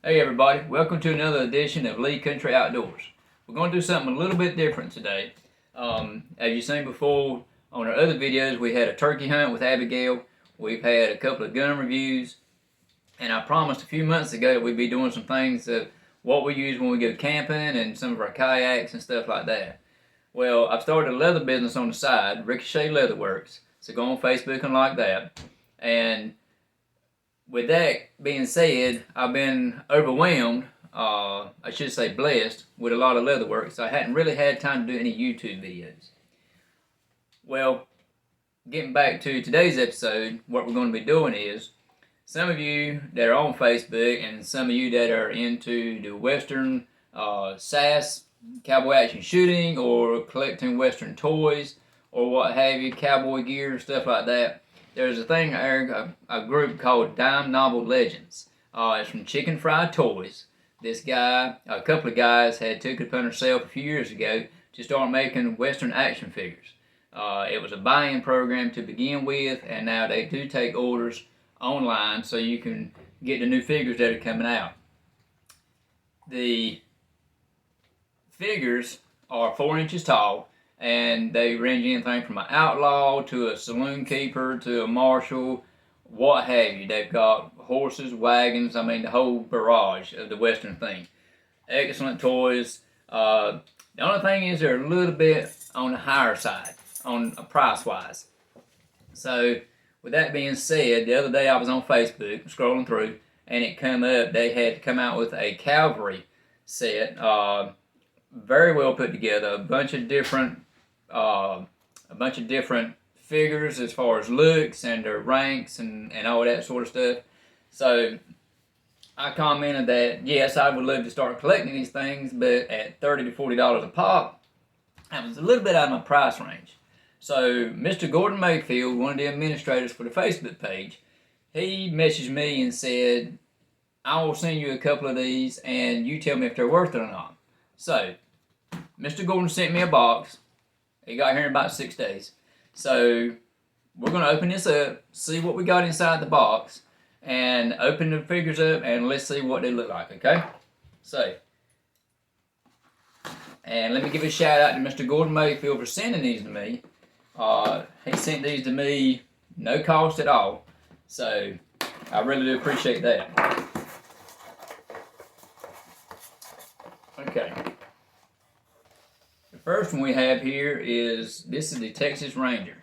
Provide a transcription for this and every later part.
Hey everybody, welcome to another edition of Lee Country Outdoors. We're going to do something a little bit different today. As you've seen before on our other videos, we had a turkey hunt with Abigail. We've had a couple of gun reviews. And I promised a few months ago that we'd be doing some things of what we use when we go camping and some of our kayaks and stuff like that. Well, I've started a leather business on the side, Ricochet Leather Works. So go on Facebook and like that. And with that being said, I've been overwhelmed, I should say blessed, with a lot of leather work, so I hadn't really had time to do any YouTube videos. Well, getting back to today's episode, what we're going to be doing is, some of you that are on Facebook and some of you that are into the Western SAS, cowboy action shooting, or collecting Western toys, or what have you, cowboy gear, stuff like that, there's a thing, a group called Dime Novel Legends. It's from Chicken Fried Toys. This guy, a couple of guys had took it upon themselves a few years ago to start making Western action figures. It was a buy-in program to begin with, and now they do take orders online so you can get the new figures that are coming out. The figures are 4 inches tall, and they range anything from an outlaw to a saloon keeper to a marshal, what have you. They've got horses, wagons, I mean the whole barrage of the Western thing. Excellent toys. The only thing is they're a little bit on the higher side, on price-wise. So with that being said, the other day I was on Facebook scrolling through, and it come up they had come out with a cavalry set, very well put together, a bunch of different figures as far as looks and their ranks and all that sort of stuff. So I commented that yes, I would love to start collecting these things, but at $30 to $40 a pop, that was a little bit out of my price range. So Mr. Gordon Mayfield, one of the administrators for the Facebook page, he messaged me and said, I will send you a couple of these and you tell me if they're worth it or not. So Mr. Gordon sent me a box. It got here in about 6 days. So we're going to open this up, see what we got inside the box, and open the figures up, and let's see what they look like, okay? So, and let me give a shout out to Mr. Gordon Mayfield for sending these to me. He sent these to me no cost at all. So I really do appreciate that. Okay. The first one we have here is, this is the Texas Ranger.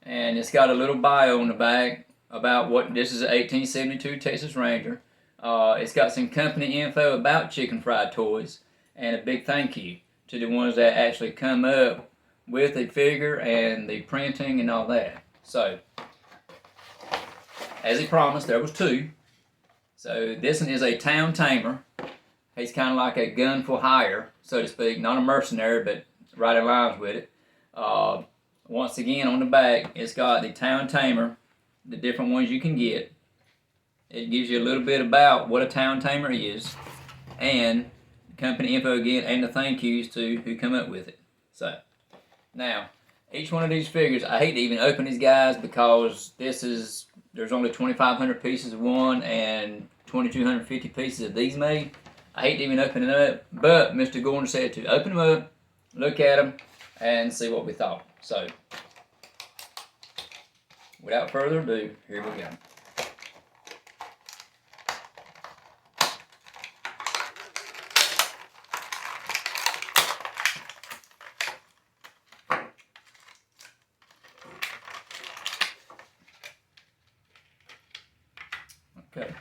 And it's got a little bio on the back about what, this is an 1872 Texas Ranger. It's got some company info about Chicken Fried Toys, and a big thank you to the ones that actually come up with the figure and the printing and all that. So, as he promised, there was 2. So this one is a town tamer. He's kind of like a gun for hire, so to speak, not a mercenary, but right in lines with it. Once again, on the back, it's got the town tamer, the different ones you can get. It gives you a little bit about what a town tamer is, and company info again, and the thank yous to who come up with it. So, now, each one of these figures, I hate to even open these guys because there's only 2,500 pieces of one and 2,250 pieces of these made. I hate to even open it up, but Mr. Gordon said to open them up, look at them, and see what we thought. So, without further ado, here we go. Okay.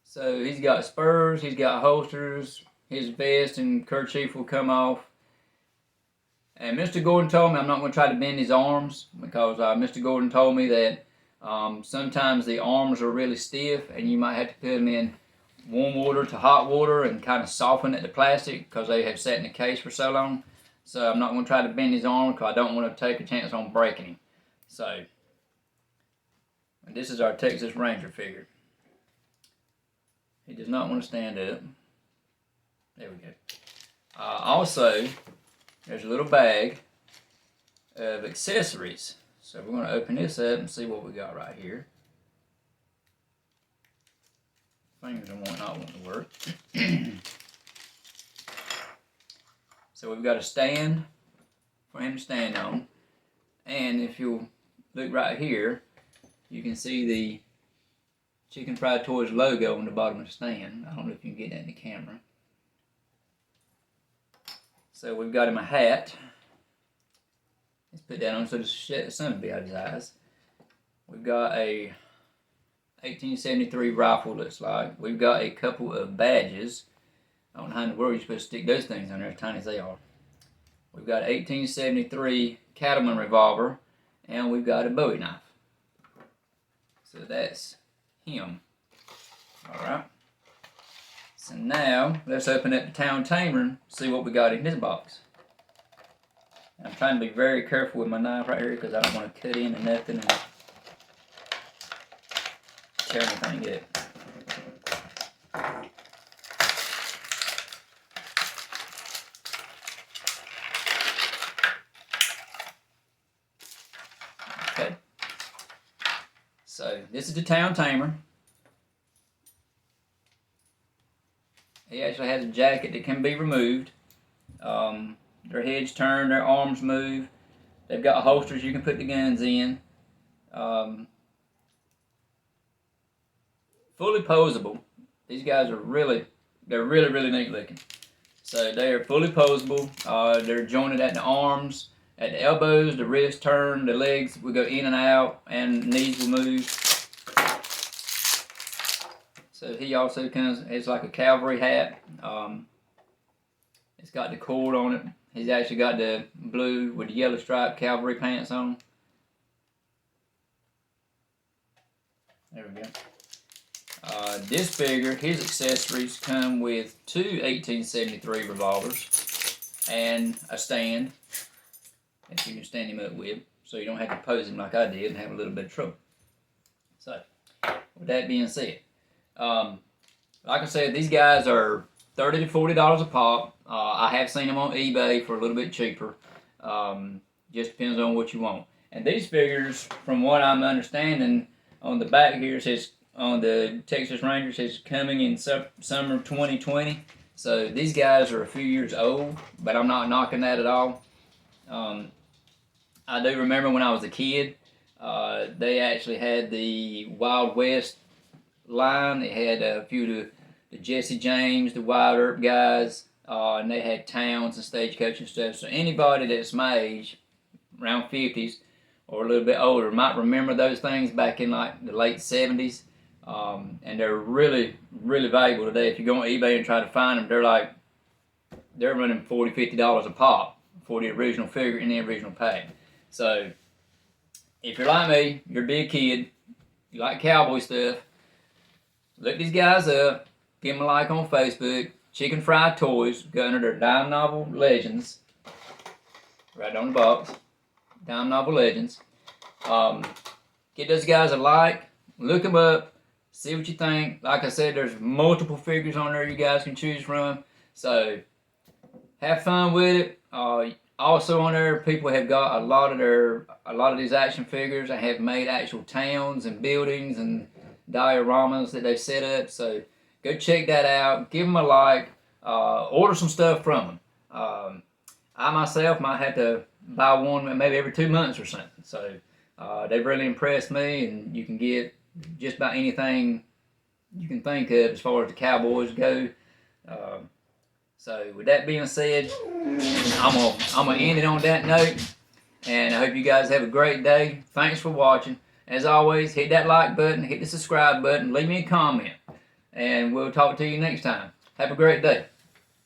So he's got spurs, he's got holsters, his vest and kerchief will come off. And Mr. Gordon told me I'm not going to try to bend his arms because Mr. Gordon told me that sometimes the arms are really stiff and you might have to put them in warm water to hot water and kind of soften at the plastic because they have sat in the case for so long. So I'm not going to try to bend his arm because I don't want to take a chance on breaking him. So, and this is our Texas Ranger figure. He does not want to stand up. There we go. Also, there's a little bag of accessories. So we're going to open this up and see what we got right here. Fingers and whatnot want to work. So we've got a stand for him to stand on. And if you'll look right here, you can see the Chicken Fried Toys logo on the bottom of the stand. I don't know if you can get that in the camera. So we've got him a hat. Let's put that on so the sun will be out of his eyes. We've got a 1873 rifle, looks like. We've got a couple of badges. I don't know how in the world you're supposed to stick those things on there, as tiny as they are. We've got an 1873 Cattleman revolver, and we've got a Bowie knife. So that's him. Alright. So now, let's open up the Town Tamer and see what we got in this box. I'm trying to be very careful with my knife right here because I don't want to cut into nothing and tear anything up. Okay. So this is the Town Tamer. He actually has a jacket that can be removed. Their heads turn, their arms move. They've got holsters you can put the guns in. Fully posable. These guys are really neat looking. So they are fully posable. They're jointed at the arms, at the elbows, the wrists turn, the legs will go in and out, and knees will move. So he also comes, it's like a cavalry hat. It's got the cord on it. He's actually got the blue with the yellow stripe cavalry pants on. There we go. This figure, his accessories come with two 1873 revolvers and a stand that you can stand him up with, so you don't have to pose him like I did and have a little bit of trouble. So, with that being said, like I said, these guys are $30 to $40 a pop. I have seen them on eBay for a little bit cheaper. Just depends on what you want. And these figures, from what I'm understanding, on the back here it says, on the Texas Ranger, says coming in summer 2020. So these guys are a few years old, but I'm not knocking that at all. I do remember when I was a kid, they actually had the Wild West line. They had a few of the Jesse James, the Wild Earp guys, and they had Towns and Stagecoach and stuff. So anybody that's my age, around 50s or a little bit older, might remember those things back in like the late 70s. And they're really valuable today. If you go on eBay and try to find them, they're running $40, $50 a pop for the original figure in the original pack. So if you're like me, you're a big kid, you like cowboy stuff, look these guys up, give them a like on Facebook. Chicken Fried Toys, go under their Dime Novel Legends, right on the box, Dime Novel Legends. Get those guys a like, look them up, see what you think. Like I said, there's multiple figures on there you guys can choose from, so have fun with it. Also on there, people have got a lot of these action figures and have made actual towns and buildings and dioramas that they've set up. So go check that out. Give them a like. Order some stuff from them. I myself might have to buy one maybe every 2 months or something. So they've really impressed me, and you can get just about anything you can think of as far as the Cowboys go. So with that being said, I'm gonna end it on that note, and I hope you guys have a great day. Thanks for watching. As always, hit that like button, hit the subscribe button, leave me a comment, and we'll talk to you next time. Have a great day.